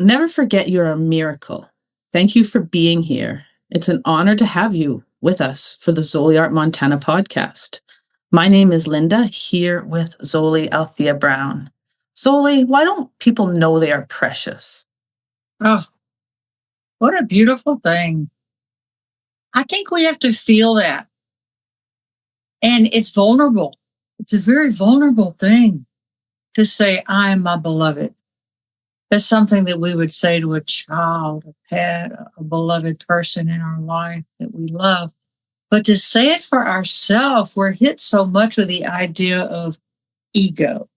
Never forget you're a miracle. Thank you for being here. It's an honor to have you with us for the ZoliArt Montana podcast. My name is Linda, here with Zoli Althea Brown. Zoli, why don't people know they are precious? Oh, what a beautiful thing. I think we have to feel that. And it's vulnerable. It's a very vulnerable thing to say, I am my beloved. That's something that we would say to a child, a pet, a beloved person in our life that we love. But to say it for ourselves, we're hit so much with the idea of ego.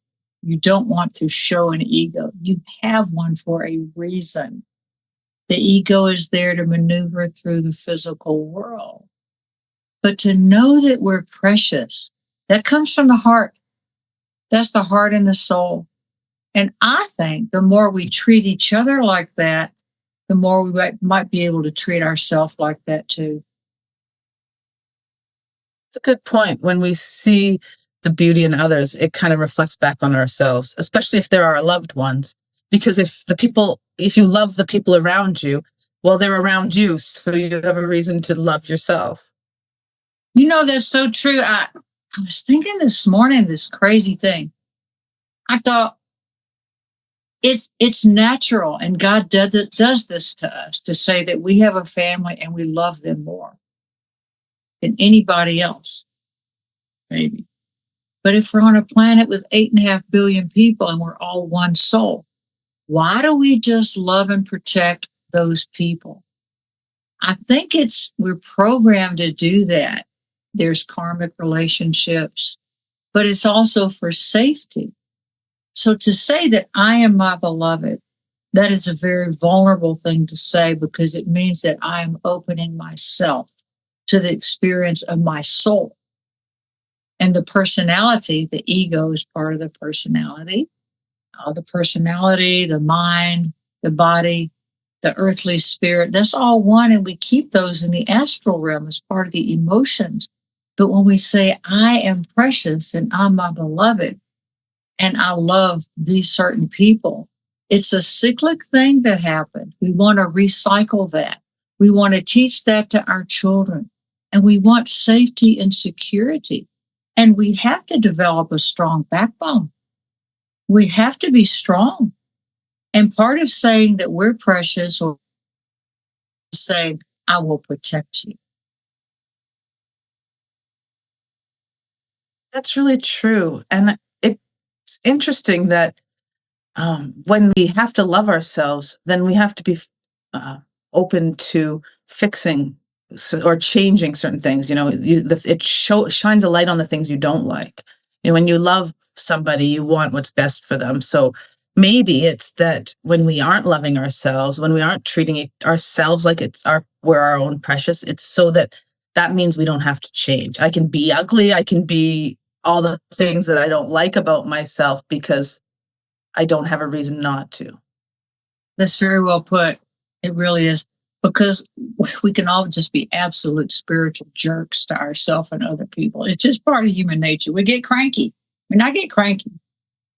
You don't want to show an ego. You have one for a reason. The ego is there to maneuver through the physical world. But to know that we're precious, that comes from the heart. That's the heart and the soul. And I think the more we treat each other like that, the more we might be able to treat ourselves like that too. It's a good point. When we see the beauty in others, it kind of reflects back on ourselves, especially if they're our loved ones. Because if you love the people around you, well, they're around you, so you have a reason to love yourself. You know, that's so true. I was thinking this morning, this crazy thing. I thought it's natural, and God does this to us to say that we have a family and we love them more than anybody else, maybe. But if we're on a planet with 8.5 billion people and we're all one soul, why do we just love and protect those people? I think we're programmed to do that. There's karmic relationships, but it's also for safety. So to say that I am my beloved, that is a very vulnerable thing to say because it means that I am opening myself to the experience of my soul. And the personality, the ego is part of the personality. The mind, the body, the earthly spirit, that's all one. And we keep those in the astral realm as part of the emotions. But when we say, I am precious and I'm my beloved, and I love these certain people, it's a cyclic thing that happens. We want to recycle that. We want to teach that to our children. And we want safety and security. And we have to develop a strong backbone. We have to be strong. And part of saying that we're precious or saying, I will protect you. That's really true. And it's interesting that when we have to love ourselves, then we have to be open to fixing or changing certain things. You know, it shines a light on the things you don't like. You know, when you love somebody, you want what's best for them. So maybe it's that when we aren't loving ourselves, when we aren't treating ourselves like we're our own precious, it's so that means we don't have to change. I can be ugly. I can be all the things that I don't like about myself because I don't have a reason not to. That's very well put. It really is. Because we can all just be absolute spiritual jerks to ourselves and other people. It's just part of human nature. We get cranky. I mean, I get cranky.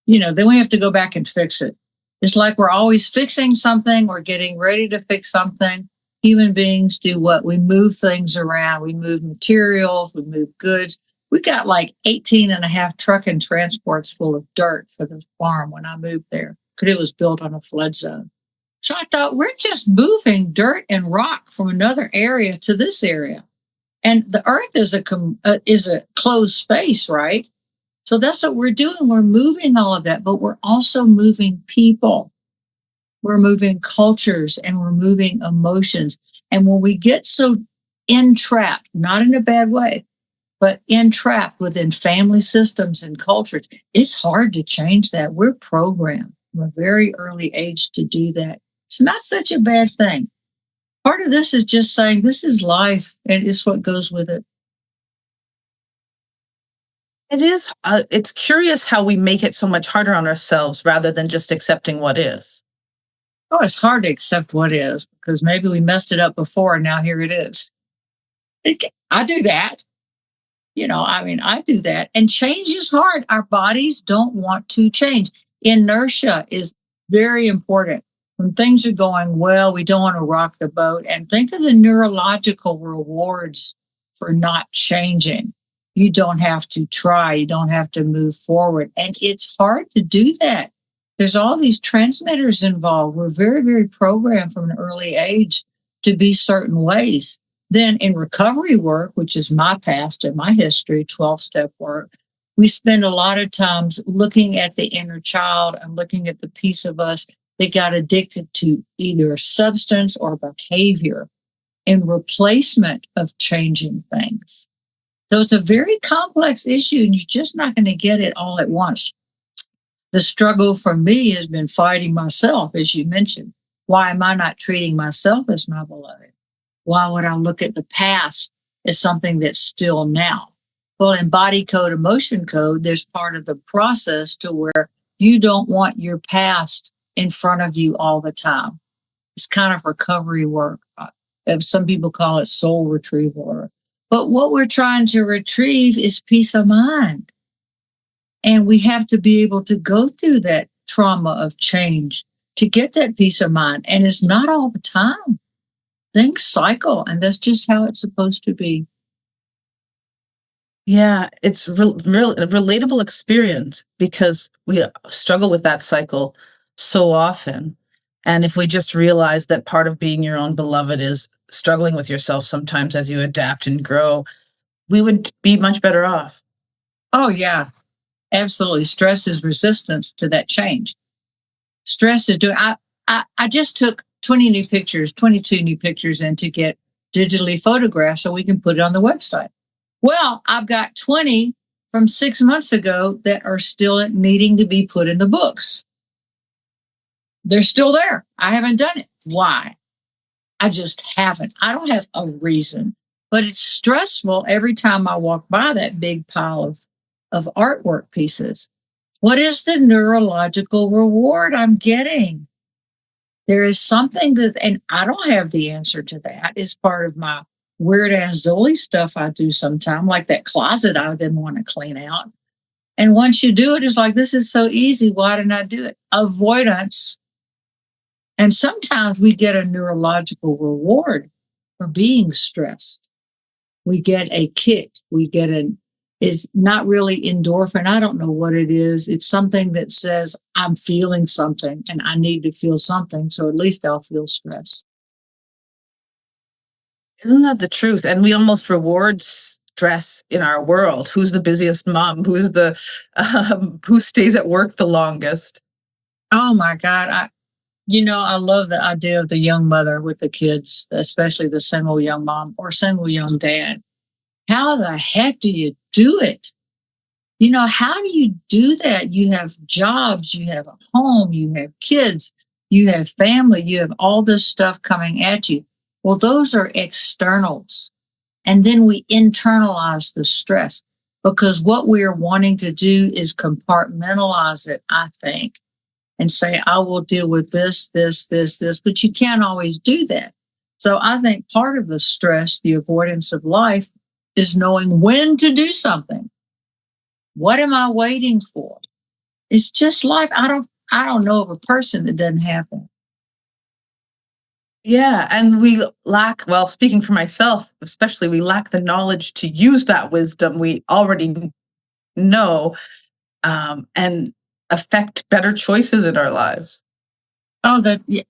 You know, then we have to go back and fix it. It's like we're always fixing something. We're getting ready to fix something. Human beings do what? We move things around. We move materials. We move goods. We got like 18.5 truck and transports full of dirt for the farm when I moved there because it was built on a flood zone. So I thought, we're just moving dirt and rock from another area to this area. And the earth is a closed space, right? So that's what we're doing. We're moving all of that, but we're also moving people. We're moving cultures and we're moving emotions. And when we get so entrapped, not in a bad way, but entrapped within family systems and cultures, it's hard to change that. We're programmed from a very early age to do that. It's not such a bad thing. Part of this is just saying this is life and it's what goes with it. It is. It's curious how we make it so much harder on ourselves rather than just accepting what is. Oh, it's hard to accept what is because maybe we messed it up before and now here it is. I do that. I do that. And change is hard. Our bodies don't want to change. Inertia is very important. When things are going well, we don't want to rock the boat. And think of the neurological rewards for not changing. You don't have to try, you don't have to move forward. And it's hard to do that. There's all these transmitters involved. We're very, very programmed from an early age to be certain ways. Then in recovery work, which is my past and my history, 12-step work, we spend a lot of times looking at the inner child and looking at the piece of us that got addicted to either a substance or behavior in replacement of changing things. So it's a very complex issue, and you're just not going to get it all at once. The struggle for me has been fighting myself, as you mentioned. Why am I not treating myself as my beloved? Why would I look at the past as something that's still now? Well, in body code, emotion code, there's part of the process to where you don't want your past in front of you all the time. It's kind of recovery work. Some people call it soul retrieval. But what we're trying to retrieve is peace of mind. And we have to be able to go through that trauma of change to get that peace of mind. And it's not all the time. Things cycle, and that's just how it's supposed to be. Yeah, it's a relatable experience because we struggle with that cycle so often. And if we just realize that part of being your own beloved is struggling with yourself sometimes as you adapt and grow, we would be much better off. Oh, yeah, absolutely. Stress is resistance to that change. Stress is doing, I just took 22 new pictures in to get digitally photographed so we can put it on the website. Well, I've got 20 from 6 months ago that are still needing to be put in the books. They're still there. I haven't done it. Why? I just haven't. I don't have a reason, but it's stressful every time I walk by that big pile of artwork pieces. What is the neurological reward I'm getting? There is something that, and I don't have the answer to that. It's part of my weird ass Zoli stuff I do sometime, like that closet I didn't want to clean out. And once you do it, it's like, this is so easy. Why didn't I do it? Avoidance. And sometimes we get a neurological reward for being stressed. We get a kick. It's not really endorphin. I don't know what it is. It's something that says I'm feeling something and I need to feel something. So at least I'll feel stress. Isn't that the truth? And we almost reward stress in our world. Who's the busiest mom? Who stays at work the longest? Oh my God. I love the idea of the young mother with the kids, especially the single young mom or single young dad. How the heck do you do it? How do you do that? You have jobs, you have a home, you have kids, you have family, you have all this stuff coming at you. Well, those are externals. And then we internalize the stress because what we're wanting to do is compartmentalize it, I think, and say, I will deal with this, but you can't always do that. So I think part of the stress, the avoidance of life, is knowing when to do something. What am I waiting for? It's just life. I don't know of a person that doesn't have that. Yeah, and we lack, well, speaking for myself, especially, we lack the knowledge to use that wisdom we already know and affect better choices in our lives. Oh,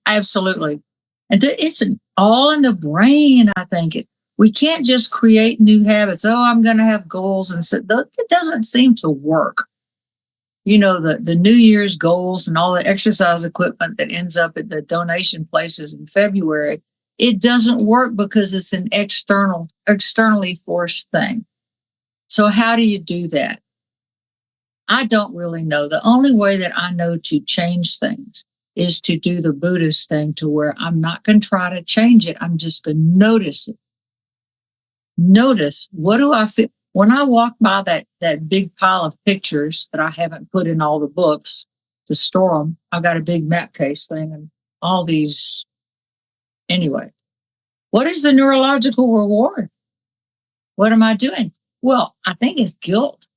absolutely. And it's all in the brain, I think. We can't just create new habits. Oh, I'm going to have goals. And so it doesn't seem to work. The New Year's goals and all the exercise equipment that ends up at the donation places in February, it doesn't work because it's an externally forced thing. So how do you do that? I don't really know. The only way that I know to change things is to do the Buddhist thing to where I'm not going to try to change it. I'm just going to notice it. Notice, what do I feel? When I walk by that big pile of pictures that I haven't put in all the books to store them, I've got a big map case thing and all these. Anyway, what is the neurological reward? What am I doing? Well, I think it's guilt.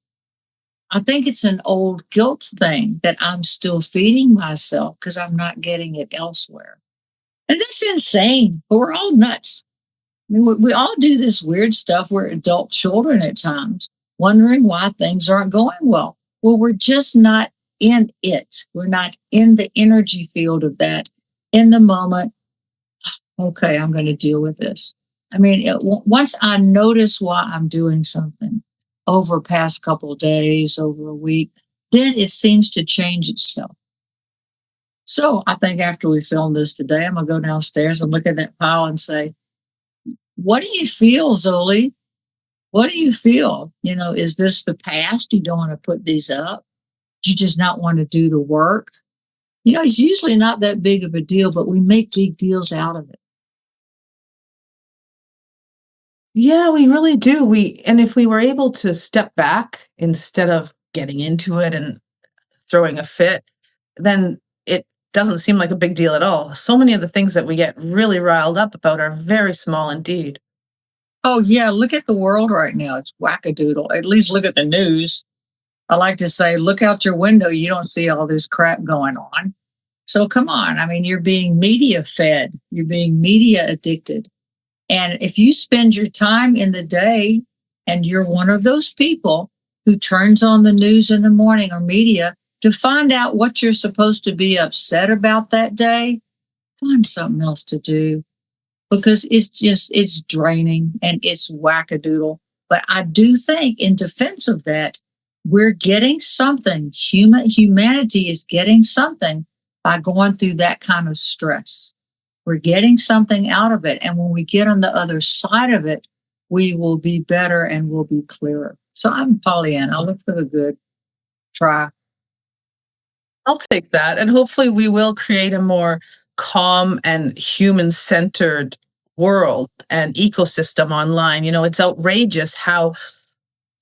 I think it's an old guilt thing that I'm still feeding myself because I'm not getting it elsewhere. And that's insane, but we're all nuts. I mean, we all do this weird stuff. We're adult children at times, wondering why things aren't going well. Well, we're just not in it. We're not in the energy field of that in the moment. Okay, I'm going to deal with this. I mean, once I notice why I'm doing something over a past couple of days, over a week, then it seems to change itself. So I think after we film this today, I'm going to go downstairs and look at that pile and say, what do you feel, Zoli? What do you feel? Is this the past? You don't want to put these up? Do you just not want to do the work? It's usually not that big of a deal, but we make big deals out of it. Yeah, we really do. And if we were able to step back instead of getting into it and throwing a fit, then it doesn't seem like a big deal at all. So many of the things that we get really riled up about are very small indeed. Oh, yeah. Look at the world right now. It's wackadoodle. At least look at the news. I like to say, look out your window. You don't see all this crap going on. So come on. I mean, you're being media fed. You're being media addicted. And if you spend your time in the day and you're one of those people who turns on the news in the morning or media to find out what you're supposed to be upset about that day, find something else to do, because it's draining and it's wackadoodle. But I do think, in defense of that, we're getting something. Humanity is getting something by going through that kind of stress. We're getting something out of it. And when we get on the other side of it, we will be better and we'll be clearer. So I'm Pollyanna. I'll look for the good. Try. I'll take that. And hopefully we will create a more calm and human-centered world and ecosystem online. It's outrageous how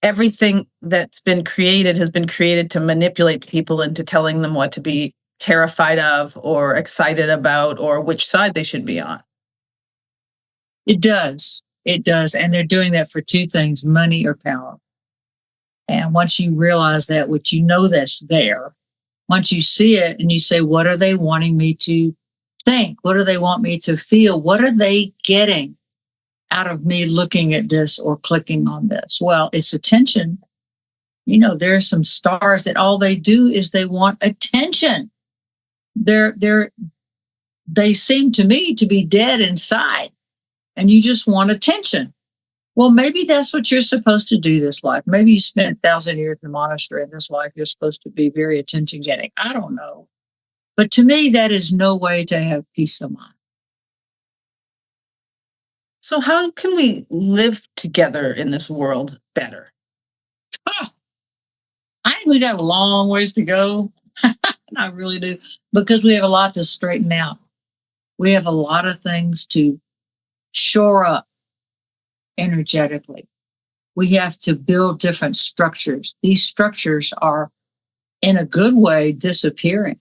everything that's been created has been created to manipulate people into telling them what to be terrified of or excited about or which side they should be on. It does. It does. And they're doing that for two things: money or power. And once you realize that, which that's there, once you see it and you say, what are they wanting me to think? What do they want me to feel? What are they getting out of me looking at this or clicking on this? Well, it's attention. There are some stars that all they do is they want attention. They seem to me to be dead inside, and you just want attention. Well, maybe that's what you're supposed to do this life. Maybe you spent 1,000 years in the monastery in this life. You're supposed to be very attention getting. I don't know. But to me, that is no way to have peace of mind. So how can we live together in this world better? I think we got a long ways to go. I really do, because we have a lot to straighten out. We have a lot of things to shore up energetically. We have to build different structures. These structures are, in a good way, disappearing.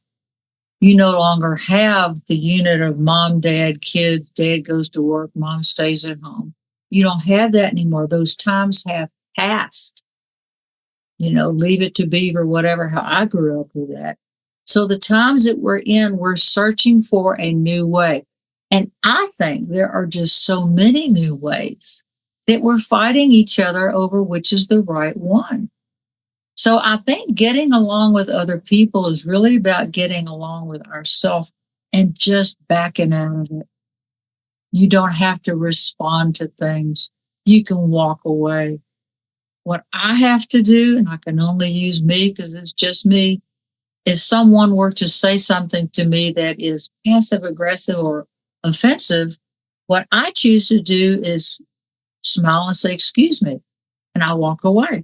You no longer have the unit of mom, dad, kids. Dad goes to work, mom stays at home. You don't have that anymore. Those times have passed. Leave it to Beaver, whatever, how I grew up with that. So the times that we're in, we're searching for a new way. And I think there are just so many new ways that we're fighting each other over which is the right one. So I think getting along with other people is really about getting along with ourselves and just backing out of it. You don't have to respond to things. You can walk away. What I have to do, and I can only use me because it's just me, if someone were to say something to me that is passive aggressive or offensive, what I choose to do is smile and say, excuse me, and I walk away.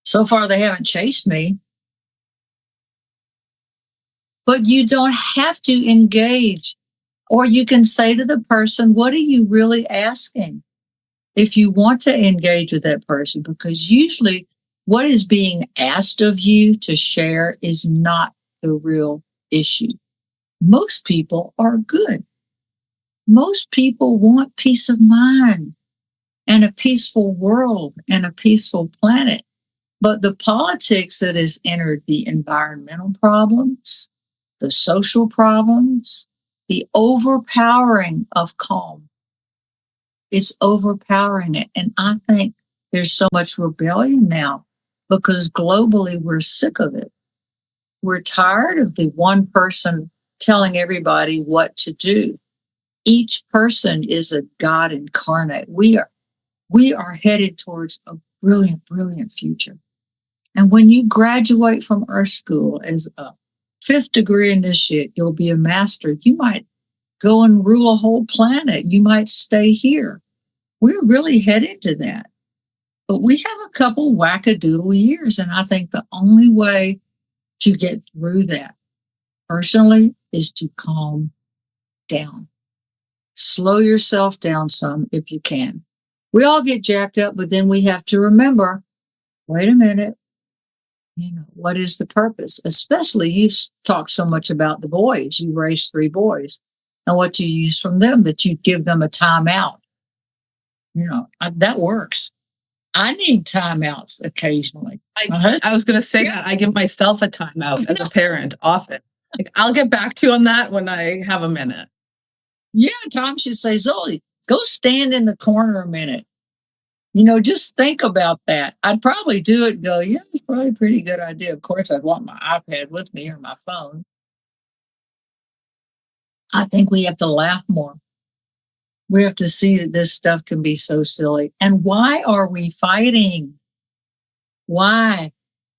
So far, they haven't chased me. But you don't have to engage. Or you can say to the person, what are you really asking? If you want to engage with that person, because usually what is being asked of you to share is not the real issue. Most people are good. Most people want peace of mind and a peaceful world and a peaceful planet. But the politics that has entered the environmental problems, the social problems, the overpowering of calm, it's overpowering it. And I think there's so much rebellion now because globally we're sick of it. We're tired of the one person telling everybody what to do. Each person is a God incarnate. We are headed towards a brilliant, brilliant future. And when you graduate from Earth School as a 5th degree initiate, you'll be a master. You might go and rule a whole planet. You might stay here. We're really headed to that. But we have a couple wackadoodle years. And I think the only way to get through that personally is to calm down. Slow yourself down some if you can. We all get jacked up, but then we have to remember, wait a minute, what is the purpose? Especially you talk so much about the boys. You raised 3 boys. And what you use from them, that you give them a timeout. That works. I need timeouts occasionally. I was going to say that. I give myself a timeout as a parent often. Like, I'll get back to you on that when I have a minute. Yeah, Tom should say, Zoli, go stand in the corner a minute. Just think about that. I'd probably do it and go, yeah, it's probably a pretty good idea. Of course, I'd want my iPad with me or my phone. I think we have to laugh more. We have to see that this stuff can be so silly. And why are we fighting? Why?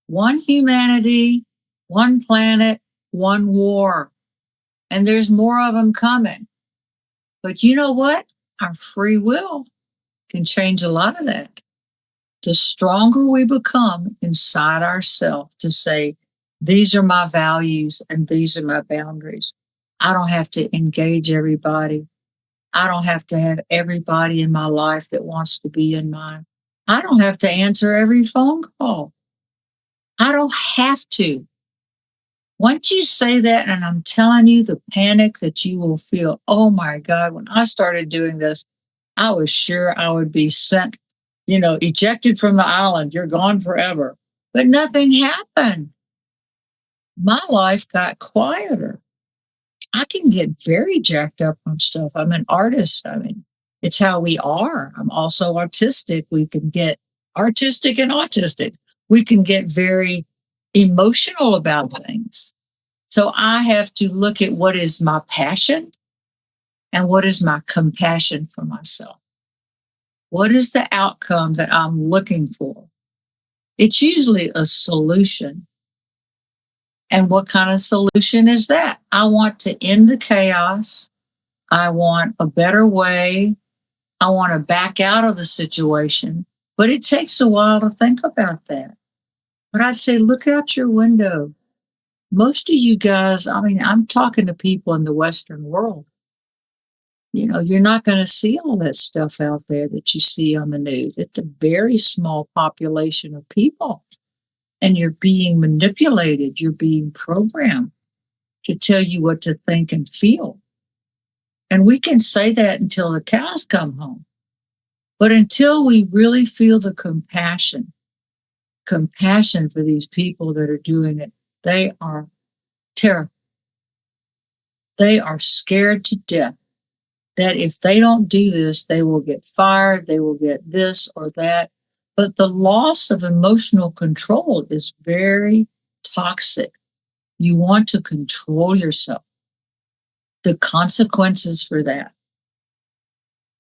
One humanity, one planet, one war. And there's more of them coming. But you know what? Our free will can change a lot of that. The stronger we become inside ourselves to say, these are my values and these are my boundaries. I don't have to engage everybody. I don't have to have everybody in my life that wants to be in mine. I don't have to answer every phone call. I don't have to. Once you say that, and I'm telling you, the panic that you will feel, oh my God, when I started doing this, I was sure I would be sent, ejected from the island. You're gone forever. But nothing happened. My life got quieter. I can get very jacked up on stuff. I'm an artist. It's how we are. I'm also artistic. We can get artistic and autistic. We can get very emotional about things. So I have to look at what is my passion and what is my compassion for myself. What is the outcome that I'm looking for? It's usually a solution. And what kind of solution is that? I want to end the chaos. I want a better way. I want to back out of the situation. But it takes a while to think about that. But I say, look out your window. Most of you guys, I'm talking to people in the Western world. You're not going to see all that stuff out there that you see on the news. It's a very small population of people. And you're being manipulated. You're being programmed to tell you what to think and feel. And we can say that until the cows come home. But until we really feel the compassion for these people that are doing it, they are terrible. They are scared to death that if they don't do this, they will get fired, they will get this or that. But the loss of emotional control is very toxic. You want to control yourself. The consequences for that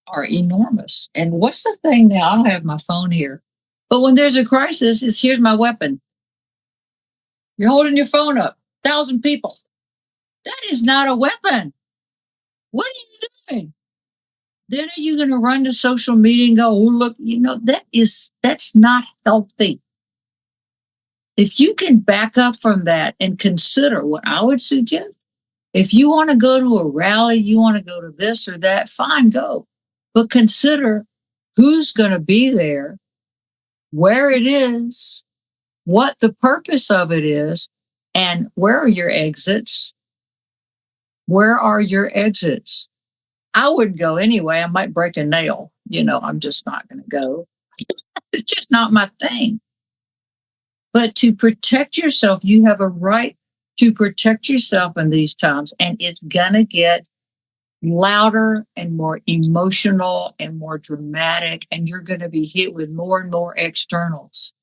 are enormous. And what's the thing now? I don't have my phone here. But when there's a crisis, here's my weapon. You're holding your phone up. 1,000 people. That is not a weapon. What are you doing? Then are you going to run to social media and go, oh, look, that's not healthy. If you can back up from that and consider what I would suggest, if you want to go to a rally, you want to go to this or that, fine, go. But consider who's going to be there, where it is, what the purpose of it is, and where are your exits? Where are your exits? I wouldn't go anyway. I might break a nail. I'm just not going to go. It's just not my thing. But to protect yourself, you have a right to protect yourself in these times. And it's going to get louder and more emotional and more dramatic. And you're going to be hit with more and more externals.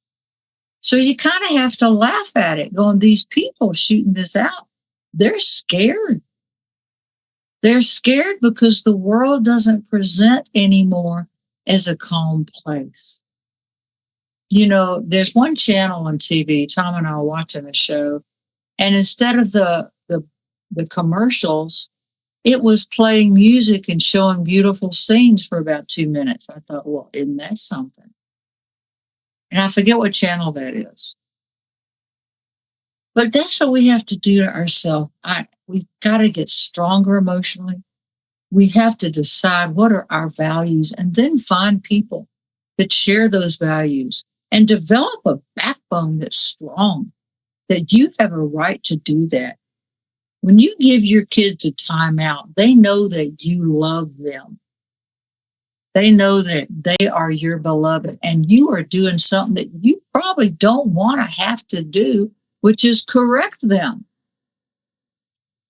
So you kind of have to laugh at it, going, these people shooting this out, they're scared. They're scared because the world doesn't present anymore as a calm place. You know, there's one channel on TV, Tom and I are watching a show, and instead of the commercials, it was playing music and showing beautiful scenes for about 2 minutes. I thought, well, isn't that something? And I forget what channel that is. But that's what we have to do to ourselves. We've got to get stronger emotionally. We have to decide what are our values and then find people that share those values and develop a backbone that's strong, that you have a right to do that. When you give your kids a timeout, they know that you love them. They know that they are your beloved and you are doing something that you probably don't want to have to do, which is correct them.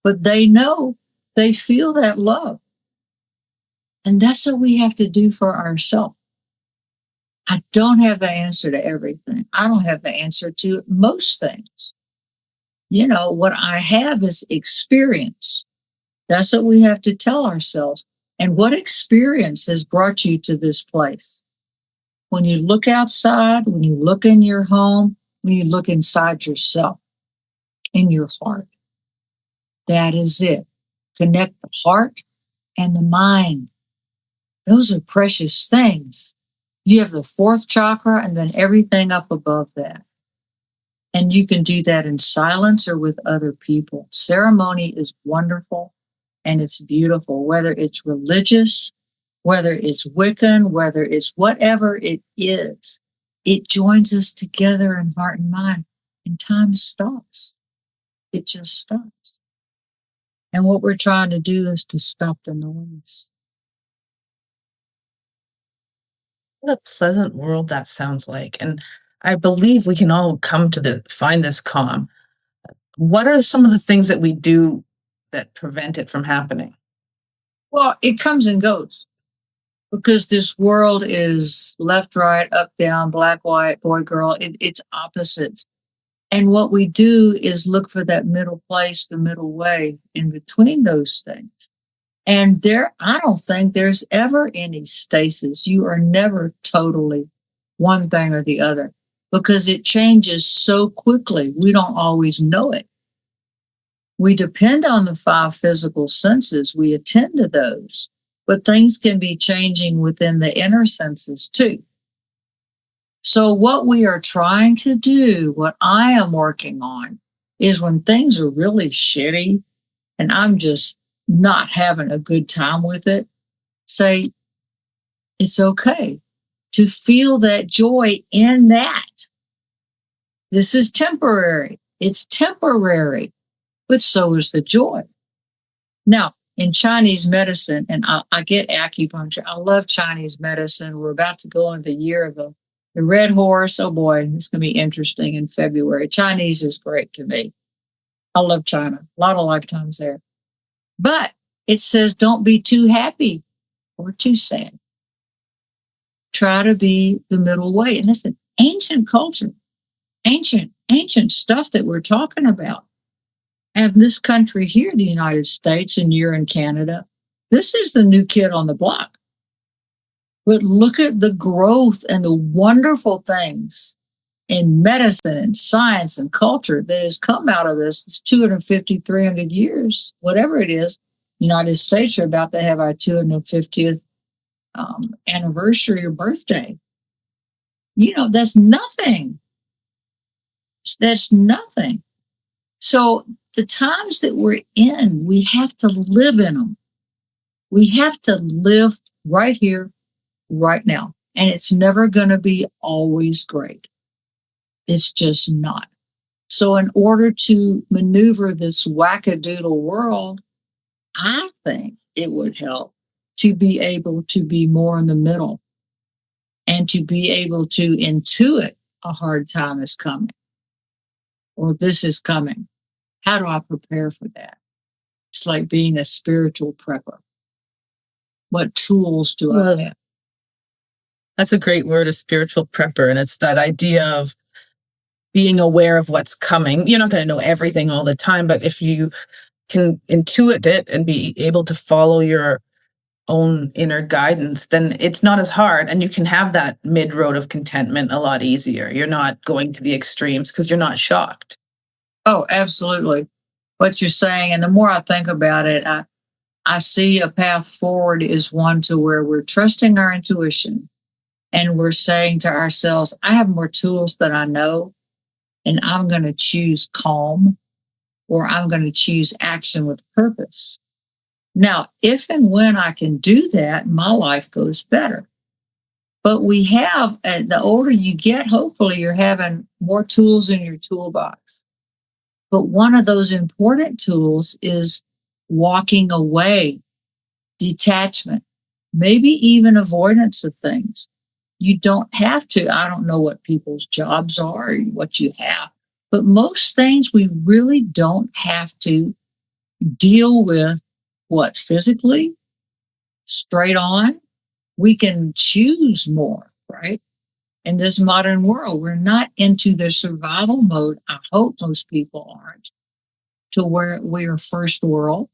But they know, they feel that love. And that's what we have to do for ourselves. I don't have the answer to everything. I don't have the answer to most things. You know, what I have is experience. That's what we have to tell ourselves. And what experience has brought you to this place? When you look outside, when you look in your home, when you look inside yourself, in your heart, that is it. Connect the heart and the mind. Those are precious things. You have the fourth chakra and then everything up above that. And you can do that in silence or with other people. Ceremony is wonderful and it's beautiful, whether it's religious, whether it's Wiccan, whether it's whatever it is. It joins us together in heart and mind, and time stops. It just stops. And what we're trying to do is to stop the noise. What a pleasant world that sounds like. And I believe we can all come to find this calm. What are some of the things that we do that prevent it from happening? Well, it comes and goes because this world is left, right, up, down, black, white, boy, girl. It's opposites. And what we do is look for that middle place, the middle way in between those things. And I don't think there's ever any stasis. You are never totally one thing or the other because it changes so quickly. We don't always know it. We depend on the 5 physical senses. We attend to those, but things can be changing within the inner senses too. So what we are trying to do, what I am working on, is when things are really shitty and I'm just not having a good time with it, say, it's okay to feel that joy in that. This is temporary. It's temporary, but so is the joy. Now, in Chinese medicine, and I get acupuncture. I love Chinese medicine. We're about to go into the year of the red horse. Oh boy, it's going to be interesting in February. Chinese is great to me. I love China. A lot of lifetimes there. But it says don't be too happy or too sad. Try to be the middle way. And that's an ancient culture, ancient stuff that we're talking about. And this country here, the United States, and you're in Canada, this is the new kid on the block. But look at the growth and the wonderful things in medicine and science and culture that has come out of this. It's 250, 300 years, whatever it is. United States are about to have our 250th anniversary or birthday. You know, that's nothing. That's nothing. So the times that we're in, we have to live in them. We have to live right here, right now. And it's never going to be always great. It's just not. So in order to maneuver this wackadoodle world, I think it would help to be able to be more in the middle and to be able to intuit a hard time is coming. or this is coming. How do I prepare for that? It's like being a spiritual prepper. What tools do I have? That's a great word, a spiritual prepper. And it's that idea of being aware of what's coming. You're not going to know everything all the time, but if you can intuit it and be able to follow your own inner guidance, then it's not as hard. And you can have that mid road of contentment a lot easier. You're not going to the extremes because you're not shocked. Oh, absolutely. What you're saying. And the more I think about it, I see a path forward is one to where we're trusting our intuition and we're saying to ourselves, I have more tools than I know, and I'm going to choose calm, or I'm going to choose action with purpose. Now, if and when I can do that, my life goes better. But we have, the older you get, hopefully you're having more tools in your toolbox. But one of those important tools is walking away, detachment, maybe even avoidance of things. You don't have to. I don't know what people's jobs are or what you have, but most things we really don't have to deal with. What, physically, straight on? We can choose more, right? In this modern world, we're not into the survival mode. I hope most people aren't, to where we are first world,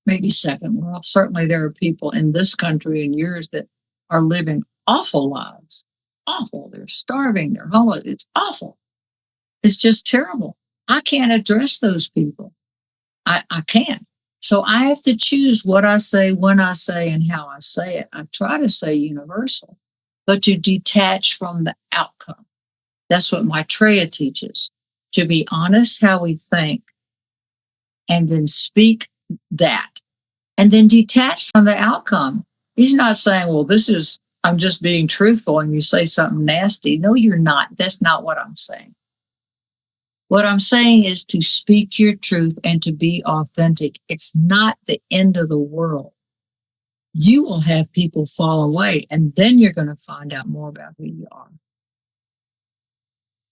maybe second world. Certainly there are people in this country and yours that are living awful lives. Awful. They're starving. They're homeless. It's awful. It's just terrible. I can't address those people. I can't. So I have to choose what I say, when I say, and how I say it. I try to say universal, but to detach from the outcome. That's what Maitreya teaches. To be honest how we think, and then speak that, and then detach from the outcome. He's not saying, well, I'm just being truthful and you say something nasty. No, you're not. That's not what I'm saying. What I'm saying is to speak your truth and to be authentic. It's not the end of the world. You will have people fall away, and then you're going to find out more about who you are.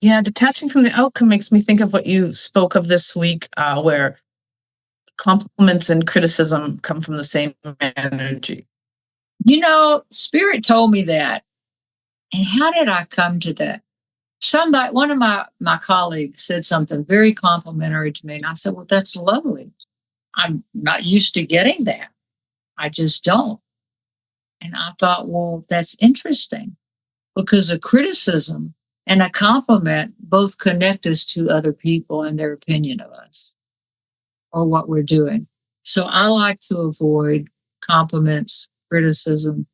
Yeah, detaching from the outcome makes me think of what you spoke of this week, where compliments and criticism come from the same energy. Spirit told me that. And how did I come to that? One of my colleagues said something very complimentary to me. And I said, well, that's lovely. I'm not used to getting that. I just don't. And I thought, well, that's interesting, because a criticism and a compliment both connect us to other people and their opinion of us or what we're doing. So I like to avoid compliments, criticism,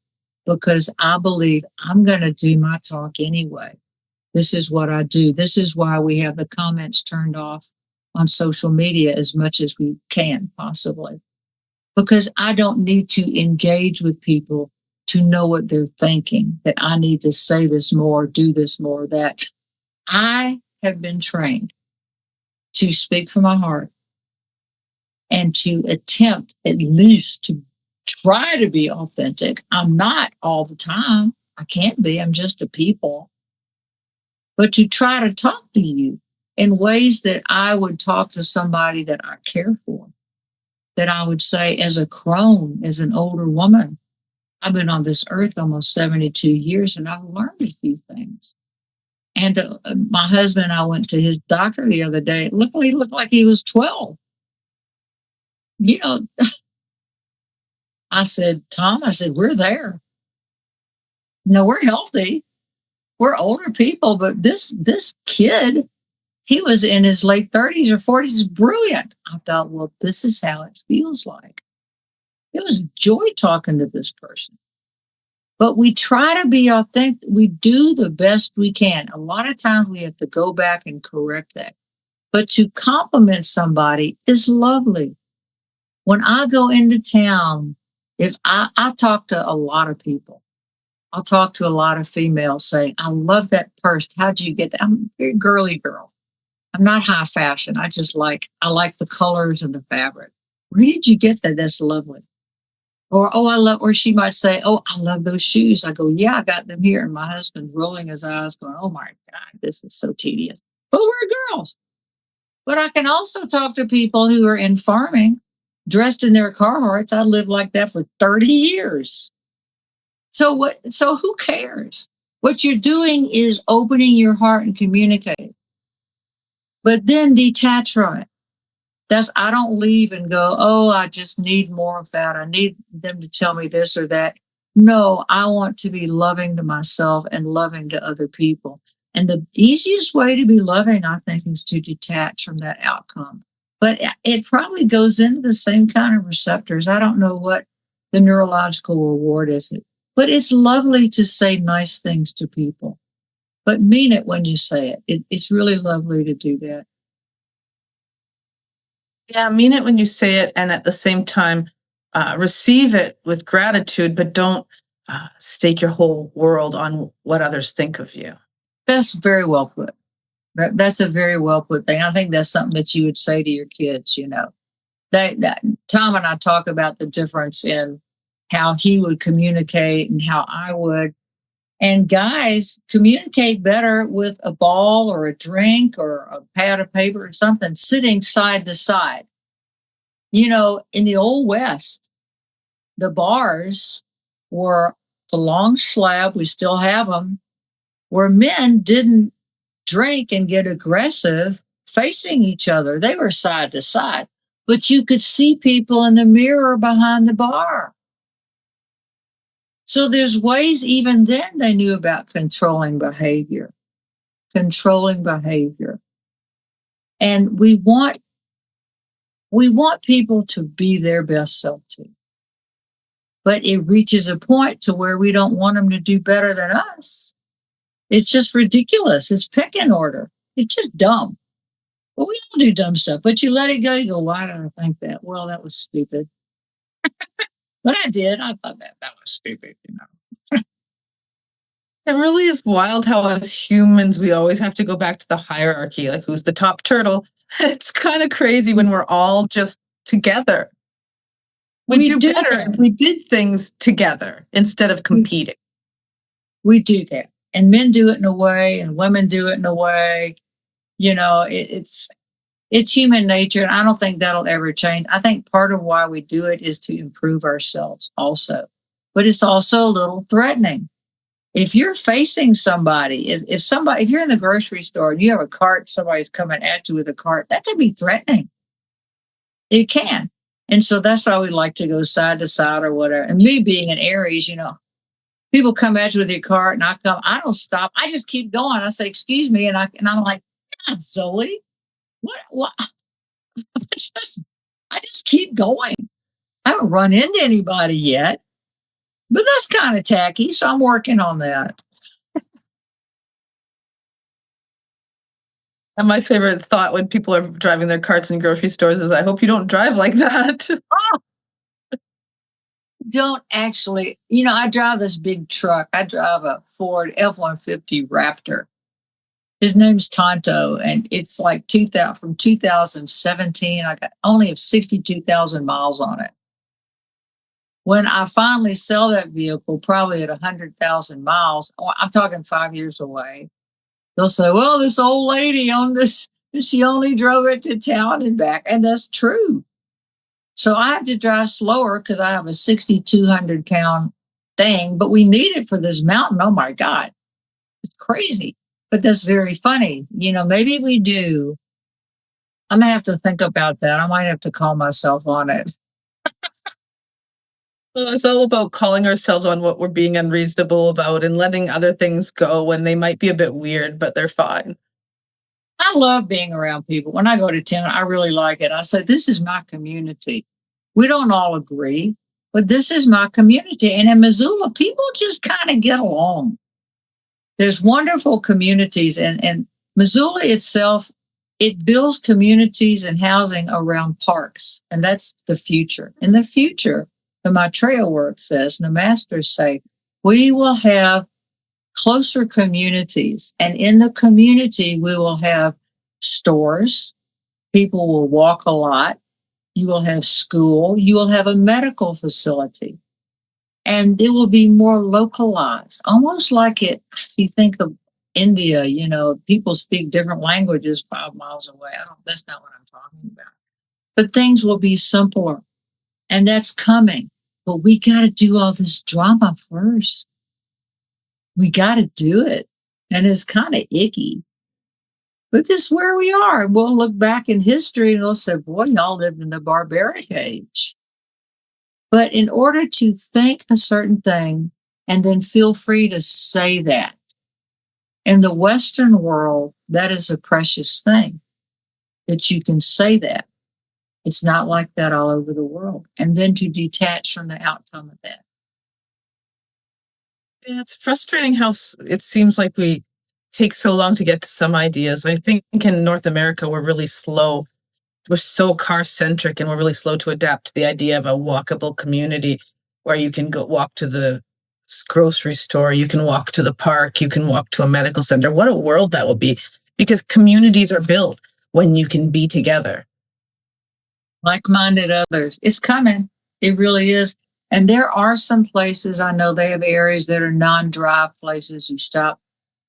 because I believe I'm going to do my talk anyway. This is what I do. This is why we have the comments turned off on social media as much as we can possibly, because I don't need to engage with people to know what they're thinking, that I need to say this more, do this more, that I have been trained to speak from my heart and to attempt at least to try to be authentic. I'm not all the time. I can't be. I'm just a people. But to try to talk to you in ways that I would talk to somebody that I care for, that I would say as a crone, as an older woman. I've been on this earth almost 72 years, and I've learned a few things. And my husband, I went to his doctor the other day. He looked like he was 12. I said, Tom, we're there. No, we're healthy. We're older people, but this kid, he was in his late 30s or 40s, brilliant. I thought, well, this is how it feels like. It was joy talking to this person. But we try to be authentic. We do the best we can. A lot of times we have to go back and correct that. But to compliment somebody is lovely. When I go into town, if I talk to a lot of people, I'll talk to a lot of females saying, I love that purse. How'd you get that? I'm a very girly girl. I'm not high fashion. I like the colors and the fabric. Where did you get that? That's lovely. Or she might say, oh, I love those shoes. I go, yeah, I got them here. And my husband's rolling his eyes going, oh my God, this is so tedious. But we're girls. But I can also talk to people who are in farming, dressed in their Carhartts. I lived like that for 30 years. So what? So who cares? What you're doing is opening your heart and communicating, but then detach from it. I don't leave and go, oh, I just need more of that. I need them to tell me this or that. No, I want to be loving to myself and loving to other people. And the easiest way to be loving, I think, is to detach from that outcome. But it probably goes into the same kind of receptors. I don't know what the neurological reward is, but it's lovely to say nice things to people, but mean it when you say it. It's really lovely to do that. Yeah, mean it when you say it, and at the same time, receive it with gratitude, but don't stake your whole world on what others think of you. That's very well put. That's a very well put thing. I think that's something that you would say to your kids, you know. That Tom and I talk about the difference in how he would communicate and how I would. And guys communicate better with a ball or a drink or a pad of paper or something sitting side to side. You know, in the old West, the bars were the long slab, we still have them, where men didn't drink and get aggressive facing each other. They were side to side, but you could see people in the mirror behind the bar. So there's ways even then they knew about controlling behavior. And we want people to be their best self too. But it reaches a point to where we don't want them to do better than us. It's just ridiculous. It's pecking order. It's just dumb. Well, we all do dumb stuff, but you let it go. You go, why did I think that? Well, that was stupid. But I did. I thought that was stupid, you know. It really is wild how, as humans, we always have to go back to the hierarchy, like who's the top turtle. It's kind of crazy when we're all just together. We do better if we did things together instead of competing. We do that. And men do it in a way, and women do it in a way. You know, it's human nature, and I don't think that'll ever change. I think part of why we do it is to improve ourselves also. But it's also a little threatening. If you're facing somebody, if you're in the grocery store and you have a cart, somebody's coming at you with a cart, that can be threatening. It can. And so that's why we like to go side to side or whatever. And me being an Aries, you know, people come at you with your cart and I don't stop. I just keep going. I say, excuse me. And I'm like, God, Zoli, what? I just keep going. I haven't run into anybody yet, but that's kind of tacky. So I'm working on that. And my favorite thought when people are driving their carts in grocery stores is, I hope you don't drive like that. Oh, don't actually, you know, I drive this big truck. I drive a Ford F-150 Raptor. His name's Tonto, and it's like from 2017. I only have 62,000 miles on it. When I finally sell that vehicle, probably at 100,000 miles, I'm talking 5 years away, they'll say, well, this old lady on this, she only drove it to town and back. And that's true. So I have to drive slower because I have a 6,200 pound thing, but we need it for this mountain. Oh my God. It's crazy, but that's very funny. You know, maybe we do. I'm going to have to think about that. I might have to call myself on it. Well, it's all about calling ourselves on what we're being unreasonable about and letting other things go when they might be a bit weird, but they're fine. I love being around people. When I go to town, I really like it. I say, this is my community. We don't all agree, but this is my community. And in Missoula, people just kind of get along. There's wonderful communities. And Missoula itself, it builds communities and housing around parks. And that's the future. In the future, the Maitreya work says, and the masters say, we will have closer communities. And in the community, we will have stores. People will walk a lot. You will have school. You will have a medical facility. And it will be more localized, almost like it, if you think of India, people speak different languages 5 miles away. That's not what I'm talking about. But things will be simpler, and that's coming. But we got to do all this drama first. We got to do it. And it's kind of icky. But this is where we are. We'll look back in history and we'll say, boy, y'all lived in the barbaric age. But in order to think a certain thing and then feel free to say that, in the Western world, that is a precious thing, that you can say that. It's not like that all over the world. And then to detach from the outcome of that. Yeah, it's frustrating how it seems like we take so long to get to some ideas. I think in North America, we're really slow. We're so car centric, and we're really slow to adapt to the idea of a walkable community where you can go walk to the grocery store, you can walk to the park, you can walk to a medical center. What a world that will be, because communities are built when you can be together. Like-minded others. It's coming. It really is. And there are some places, I know they have areas that are non-drive places. You stop.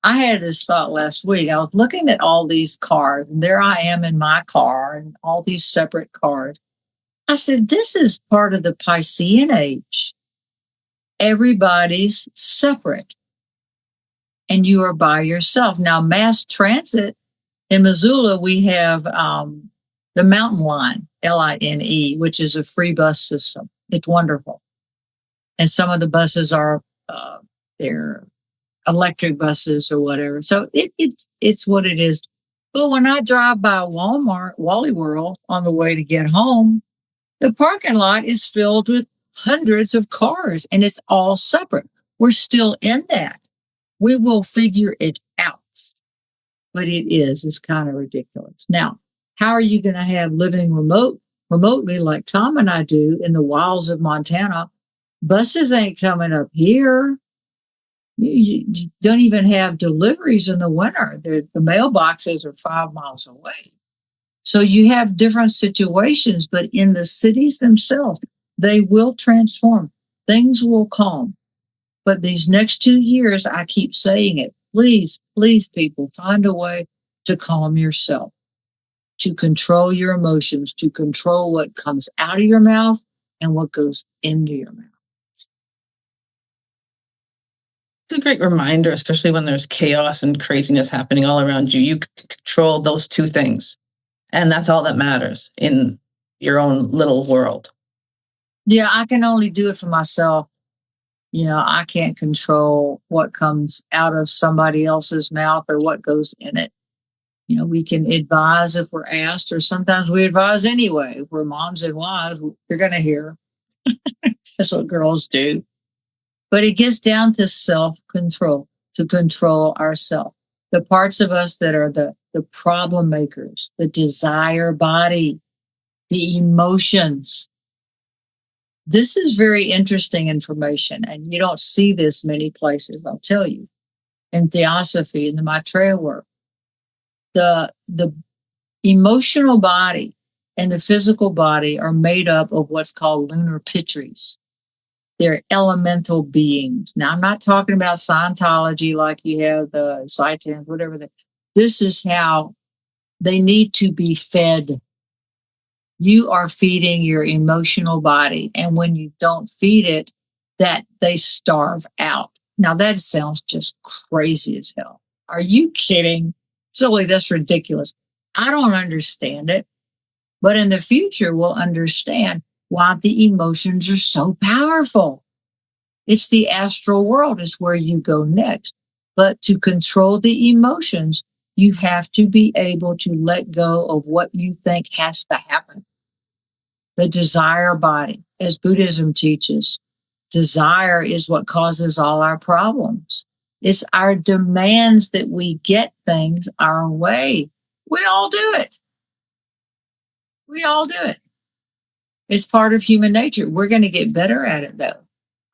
I had this thought last week. I was looking at all these cars, and there I am in my car and all these separate cars. I said, this is part of the Piscean age. Everybody's separate, and you are by yourself. Now, mass transit in Missoula, we have the Mountain Line, LINE, which is a free bus system. It's wonderful. And some of the buses are they're electric buses or whatever. So it's what it is. But when I drive by Walmart, Wally World, on the way to get home, the parking lot is filled with hundreds of cars, and it's all separate. We're still in that. We will figure it out. But it's kind of ridiculous. Now, how are you going to have living remotely like Tom and I do in the wilds of Montana? Buses ain't coming up here. You don't even have deliveries in the winter. The mailboxes are 5 miles away. So you have different situations, but in the cities themselves, they will transform. Things will calm. But these next 2 years, I keep saying it, please, please, people, find a way to calm yourself, to control your emotions, to control what comes out of your mouth and what goes into your mouth. It's a great reminder, especially when there's chaos and craziness happening all around you. You can control those two things, and that's all that matters in your own little world. Yeah, I can only do it for myself. I can't control what comes out of somebody else's mouth or what goes in it. We can advise if we're asked, or sometimes we advise anyway. If we're moms and wives, you're going to hear. That's what girls do. But it gets down to self-control, to control ourselves. The parts of us that are the problem makers, the desire body, the emotions. This is very interesting information, and you don't see this many places, I'll tell you. In Theosophy, in the Maitreya work, the emotional body and the physical body are made up of what's called lunar pitris. They're elemental beings. Now, I'm not talking about Scientology like you have the Saitans, whatever. This is how they need to be fed. You are feeding your emotional body. And when you don't feed it, that they starve out. Now, that sounds just crazy as hell. Are you kidding? Silly, that's ridiculous. I don't understand it. But in the future, we'll understand why the emotions are so powerful. It's the astral world is where you go next. But to control the emotions, you have to be able to let go of what you think has to happen. The desire body, as Buddhism teaches, desire is what causes all our problems. It's our demands that we get things our way. We all do it. We all do it. It's part of human nature. We're going to get better at it, though.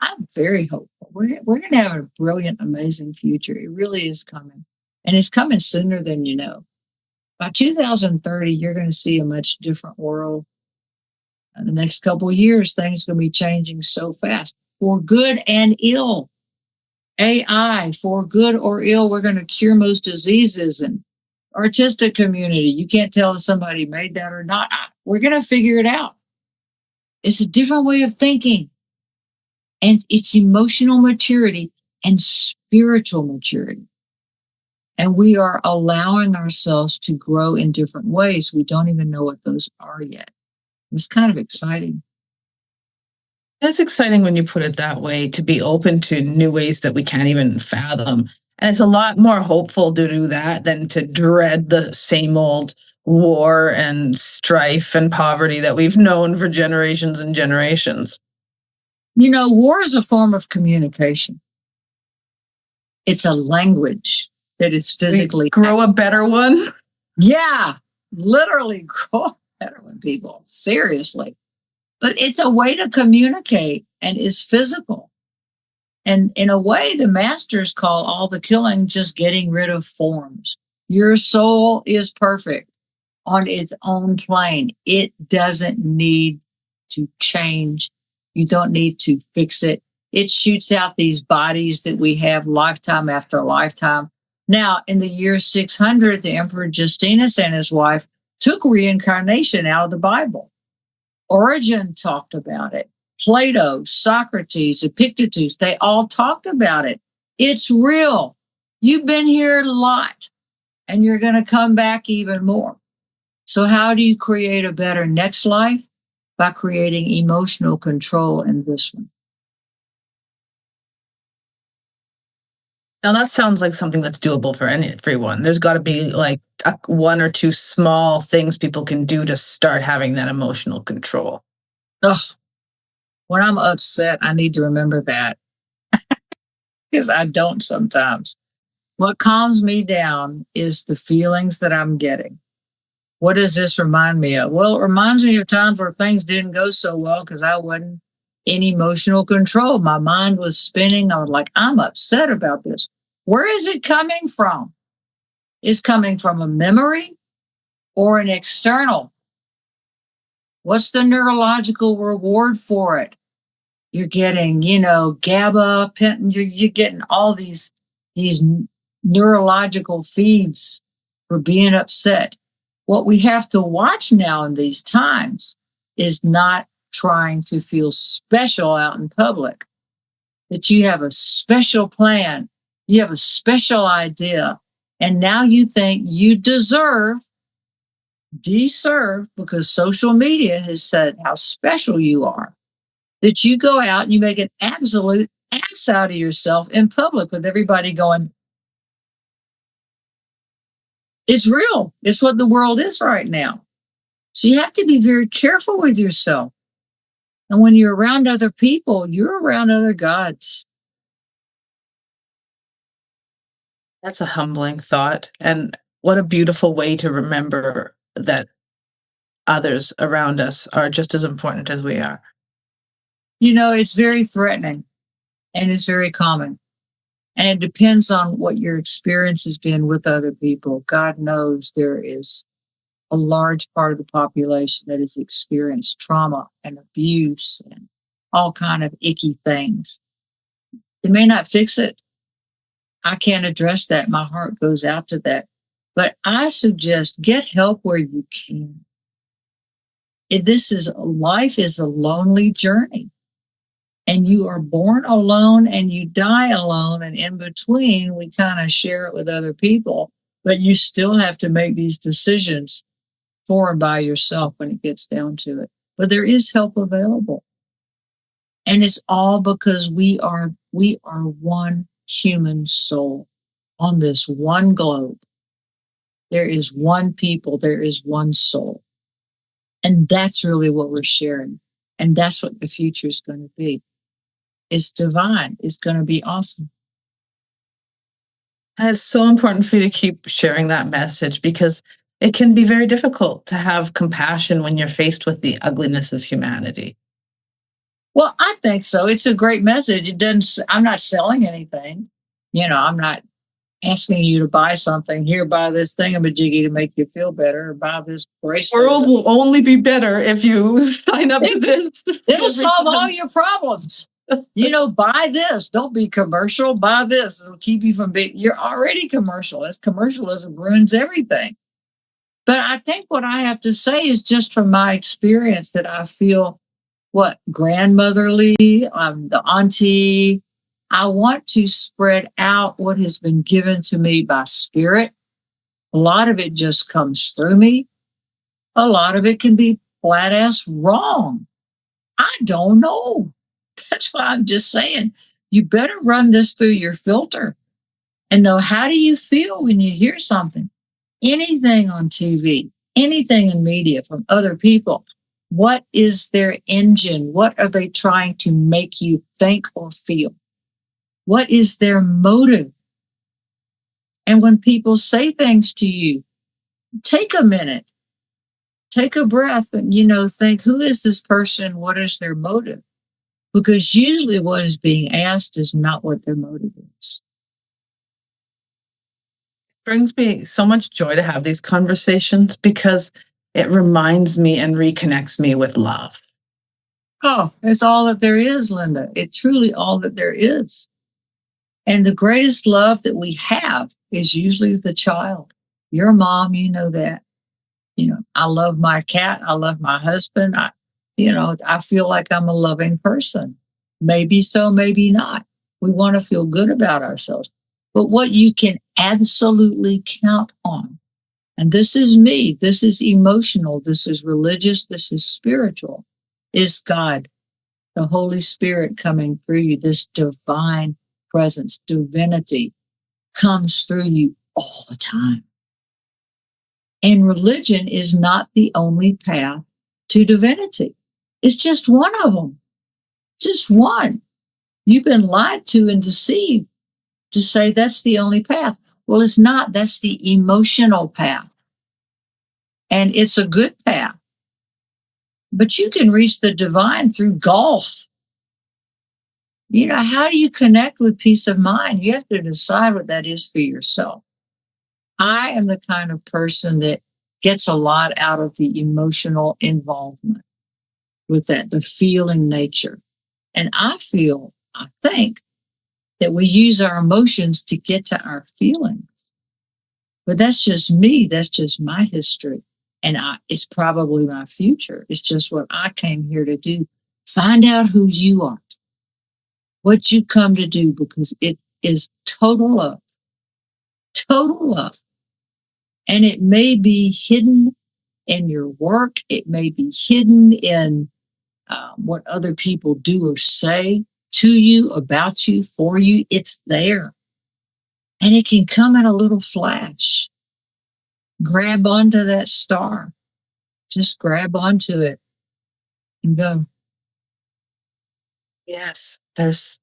I'm very hopeful. We're going to have a brilliant, amazing future. It really is coming. And it's coming sooner than you know. By 2030, you're going to see a much different world. In the next couple of years, things are going to be changing so fast, for good and ill. AI, for good or ill, we're going to cure most diseases. And artistic community, you can't tell if somebody made that or not. We're going to figure it out. It's a different way of thinking. And it's emotional maturity and spiritual maturity. And we are allowing ourselves to grow in different ways. We don't even know what those are yet. It's kind of exciting. It's exciting when you put it that way, to be open to new ways that we can't even fathom. And it's a lot more hopeful to do that than to dread the same old war and strife and poverty that we've known for generations and generations. War is a form of communication. It's a language that is physically. Grow a better one? Yeah, literally grow a better one, people. Seriously. But it's a way to communicate and is physical. And in a way, the masters call all the killing just getting rid of forms. Your soul is perfect on its own plane. It doesn't need to change. You don't need to fix it. It shoots out these bodies that we have lifetime after lifetime. Now, in the year 600, the Emperor Justinus and his wife took reincarnation out of the Bible. Origen talked about it. Plato, Socrates, Epictetus, they all talked about it. It's real. You've been here a lot, and you're going to come back even more. So how do you create a better next life? By creating emotional control in this one. Now that sounds like something that's doable for everyone. There's got to be like one or two small things people can do to start having that emotional control. Ugh. When I'm upset, I need to remember that because I don't sometimes. What calms me down is the feelings that I'm getting. What does this remind me of? Well, it reminds me of times where things didn't go so well because I wasn't in emotional control. My mind was spinning. I was like, I'm upset about this. Where is it coming from? It's coming from a memory or an external. What's the neurological reward for it? You're getting, GABA, you're getting all these neurological feeds for being upset. What we have to watch now in these times is not trying to feel special out in public, that you have a special plan, you have a special idea, and now you think you deserve, because social media has said how special you are, that you go out and you make an absolute ass out of yourself in public with everybody going, it's real. It's what the world is right now. So you have to be very careful with yourself. And when you're around other people, you're around other gods. That's a humbling thought. And what a beautiful way to remember that others around us are just as important as we are. It's very threatening and it's very common. And it depends on what your experience has been with other people. God knows there is a large part of the population that has experienced trauma and abuse and all kind of icky things. They may not fix it. I can't address that. My heart goes out to that. But I suggest get help where you can. Life is a lonely journey. And you are born alone and you die alone. And in between, we kind of share it with other people. But you still have to make these decisions for and by yourself when it gets down to it. But there is help available. And it's all because we are one human soul on this one globe. There is one people. There is one soul. And that's really what we're sharing. And that's what the future is going to be. It's divine. It's going to be awesome. And it's so important for you to keep sharing that message because it can be very difficult to have compassion when you're faced with the ugliness of humanity. Well, I think so. It's a great message. I'm not selling anything. I'm not asking you to buy something. Here, buy this thingamajiggy to make you feel better, or buy this bracelet. The world will only be better if you sign up to this. It'll solve all your problems. Buy this. Don't be commercial. Buy this. It'll keep you from being, you're already commercial. As commercialism ruins everything. But I think what I have to say is just from my experience that I feel grandmotherly, I'm the auntie. I want to spread out what has been given to me by spirit. A lot of it just comes through me. A lot of it can be flat ass wrong. I don't know. That's why I'm just saying, you better run this through your filter and know, how do you feel when you hear something? Anything on TV, anything in media from other people. What is their engine? What are they trying to make you think or feel? What is their motive? And when people say things to you, take a minute, take a breath, and, think, who is this person? What is their motive? Because usually what is being asked is not what their motive is. It brings me so much joy to have these conversations because it reminds me and reconnects me with love. Oh, it's all that there is, Linda. It's truly all that there is. And the greatest love that we have is usually the child. Your mom, you know that. I love my cat. I love my husband. I feel like I'm a loving person. Maybe so, maybe not. We want to feel good about ourselves. But what you can absolutely count on, and this is me, this is emotional, this is religious, this is spiritual, is God, the Holy Spirit coming through you, this divine presence, divinity comes through you all the time. And religion is not the only path to divinity. It's just one of them. Just one. You've been lied to and deceived to say that's the only path. Well, it's not. That's the emotional path. And it's a good path. But you can reach the divine through golf. How do you connect with peace of mind? You have to decide what that is for yourself. I am the kind of person that gets a lot out of the emotional involvement with that, the feeling nature. And I think that we use our emotions to get to our feelings. But that's just me. That's just my history. And it's probably my future. It's just what I came here to do. Find out who you are, what you come to do, because it is total love. Total love. And it may be hidden in your work. It may be hidden in what other people do or say to you, about you, for you. It's there. And it can come in a little flash. Grab onto that star. Just grab onto it and go. Yes, there's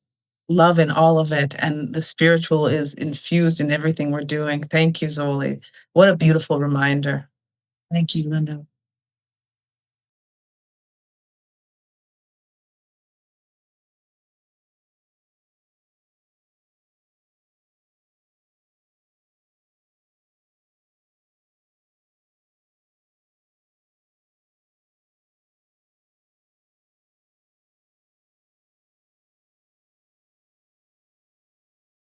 love in all of it, and the spiritual is infused in everything we're doing. Thank you, Zoli. What a beautiful reminder. Thank you, Linda.